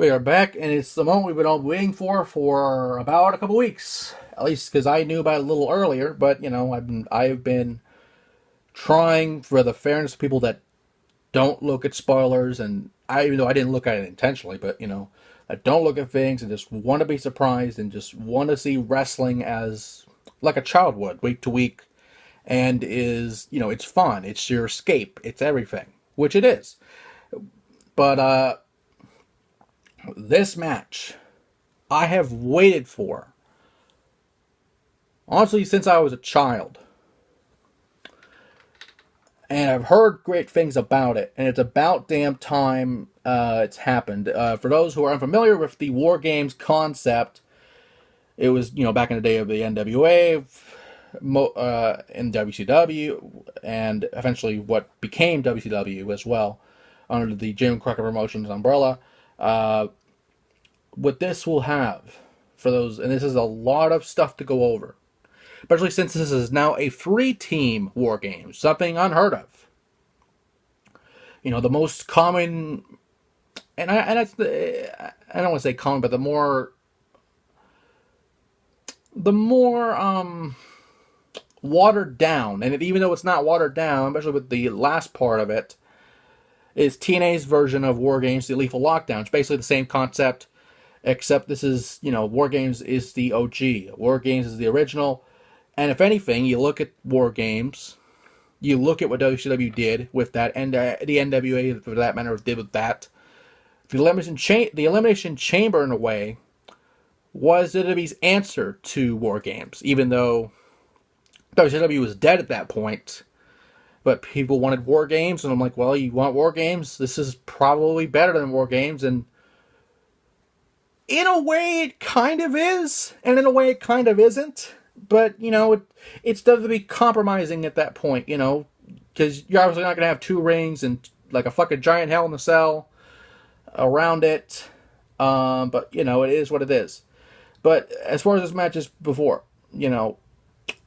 We are back, and it's the moment we've been all waiting for about a couple weeks. At least because I knew about it a little earlier, but I've been trying for the fairness of people that don't look at spoilers, and even though I didn't look at it intentionally, but that don't look at things and just want to be surprised and just want to see wrestling as like a child would, week to week, and it's fun, it's your escape, it's everything, which it is. But this match I have waited for, honestly, since I was a child. And I've heard great things about it, and it's about damn time it's happened. For those who are unfamiliar with the War Games concept, it was, back in the day of the NWA, in WCW, and eventually what became WCW as well, under the Jim Crockett Promotions umbrella. What this will have for those, and this is a lot of stuff to go over, especially since this is now a 3-team War Games, something unheard of. The most common, and that's I don't want to say common, but the more watered down, and even though it's not watered down, especially with the last part of it, is TNA's version of War Games, the Lethal Lockdown. It's basically the same concept, except this is, War Games is the OG. War Games is the original. And if anything, you look at War Games, you look at what WCW did with that, and the NWA, for that matter, did with that. The Elimination Chamber, in a way, was WWE's answer to War Games, even though WCW was dead at that point. But people wanted War Games, and I'm like, well, you want War Games? This is probably better than War Games, and in a way it kind of is, and in a way it kind of isn't. But, it's WWE compromising at that point, because you're obviously not going to have 2 rings and like a fucking giant Hell in a Cell around it. But, it is what it is. But as far as this match is before,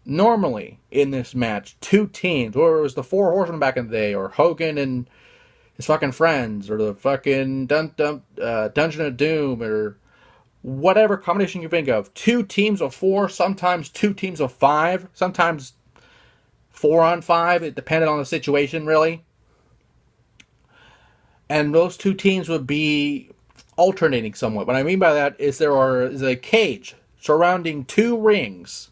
normally in this match, 2 teams, or it was the 4 Horsemen back in the day, or Hogan and his fucking friends, or the fucking Dungeon of Doom, or whatever combination you think of. 2 teams of 4, sometimes 2 teams of 5, sometimes 4 on 5. It depended on the situation, really. And those 2 teams would be alternating somewhat. What I mean by that is there is a cage surrounding 2 rings.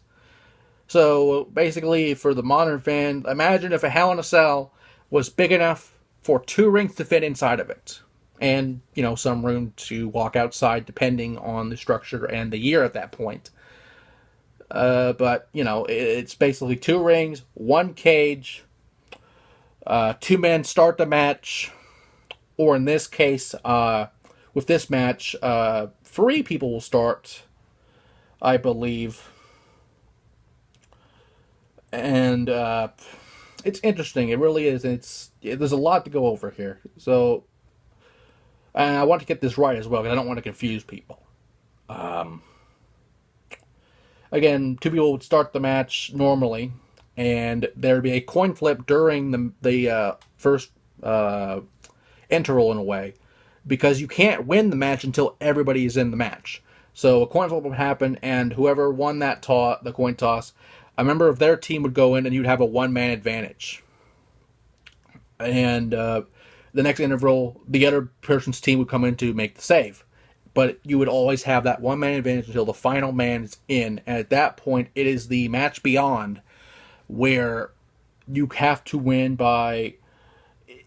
So basically, for the modern fan, imagine if a Hell in a Cell was big enough for 2 rings to fit inside of it. And, some room to walk outside depending on the structure and the year at that point. But, it's basically 2 rings, 1 cage, 2 men start the match, or in this case, with this match, 3 people will start, I believe. And it's interesting. It really is. There's a lot to go over here. So, and I want to get this right as well, because I don't want to confuse people. Again, 2 people would start the match normally, and there would be a coin flip during the first interval, in a way, because you can't win the match until everybody is in the match. So a coin flip would happen, and whoever won the coin toss, a member of their team would go in, and you'd have a 1-man advantage. And the next interval, the other person's team would come in to make the save. But you would always have that 1-man advantage until the final man is in. And at that point, it is the match beyond, where you have to win by...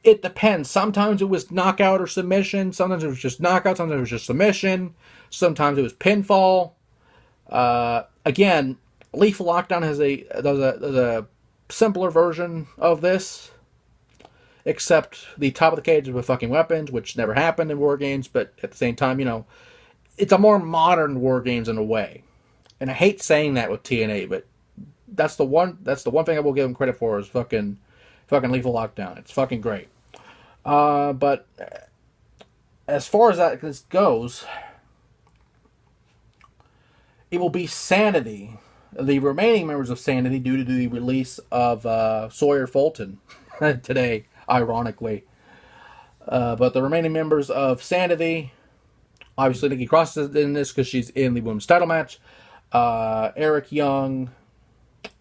It depends. Sometimes it was knockout or submission. Sometimes it was just knockout. Sometimes it was just submission. Sometimes it was pinfall. Again, Lethal Lockdown does a simpler version of this, except the top of the cage with fucking weapons, which never happened in War Games, but at the same time, it's a more modern War Games in a way. And I hate saying that with TNA, but that's the one thing I will give them credit for, is fucking Lethal Lockdown. It's fucking great. But as far as that goes, it will be Sanity, the remaining members of Sanity, due to the release of Sawyer Fulton today, ironically. But the remaining members of Sanity Obviously, Nikki Cross is in this because she's in the women's title match. Eric Young,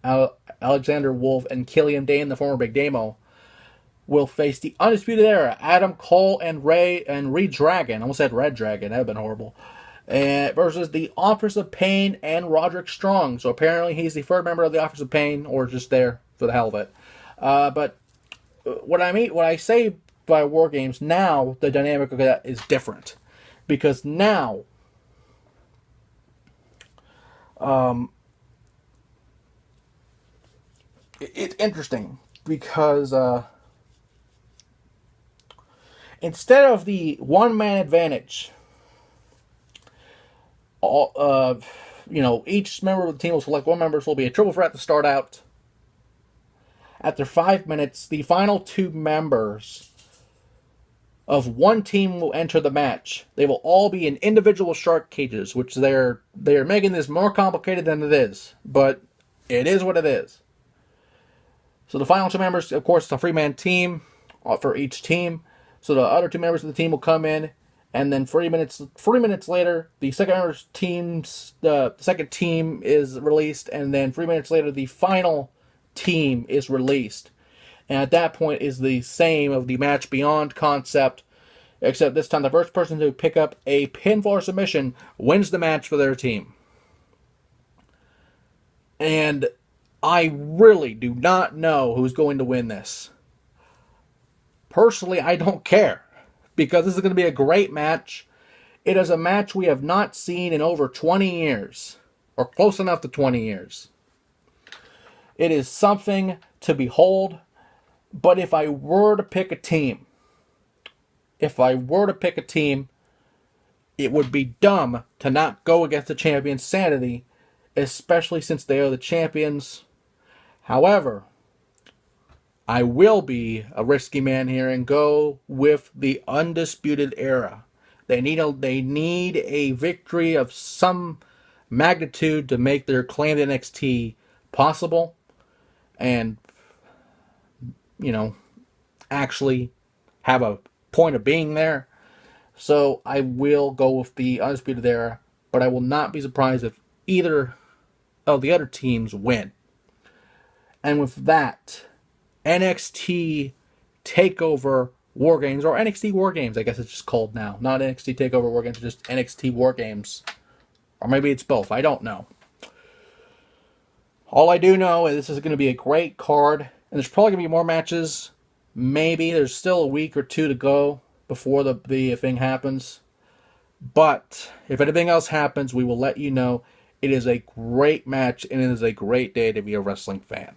Alexander Wolf, and Killian Dane, the former Big Damo, will face the Undisputed Era, Adam Cole and Red Dragon. I almost said Red Dragon. That would have been horrible. Versus the Authors of Pain and Roderick Strong. So apparently he's the third member of the Authors of Pain, or just there for the hell of it. But what I say by WarGames, now the dynamic of that is different. Because now, it's interesting. Because instead of the one-man advantage, each member of the team will select one member, so it'll be a triple threat to start out. After 5 minutes, the final two members of one team will enter the match. They will all be in individual shark cages, which they're making this more complicated than it is, but it is what it is. So the final two members, of course, it's a three-man team for each team. So the other two members of the team will come in, and then 3 minutes later, the second team is released, and then 3 minutes later, the final team is released. And at that point is the same of the Match Beyond concept, except this time the first person to pick up a pinfall or submission wins the match for their team. And I really do not know who's going to win this. Personally, I don't care, because this is going to be a great match. It is a match we have not seen in over 20 years, or close enough to 20 years. It is something to behold. But if I were to pick a team, it would be dumb to not go against the champion Sanity, especially since they are the champions. However, I will be a risky man here and go with the Undisputed Era. They need a victory of some magnitude to make their claim to NXT possible, and actually have a point of being there. So I will go with the Undisputed Era, but I will not be surprised if either of the other teams win. And with that, NXT Takeover WarGames, or NXT WarGames, I guess it's just called now. Not NXT Takeover WarGames, just NXT WarGames. Or maybe it's both, I don't know. All I do know is this is going to be a great card, and there's probably going to be more matches. Maybe. There's still a week or two to go before the thing happens. But if anything else happens, we will let you know. It is a great match, and it is a great day to be a wrestling fan.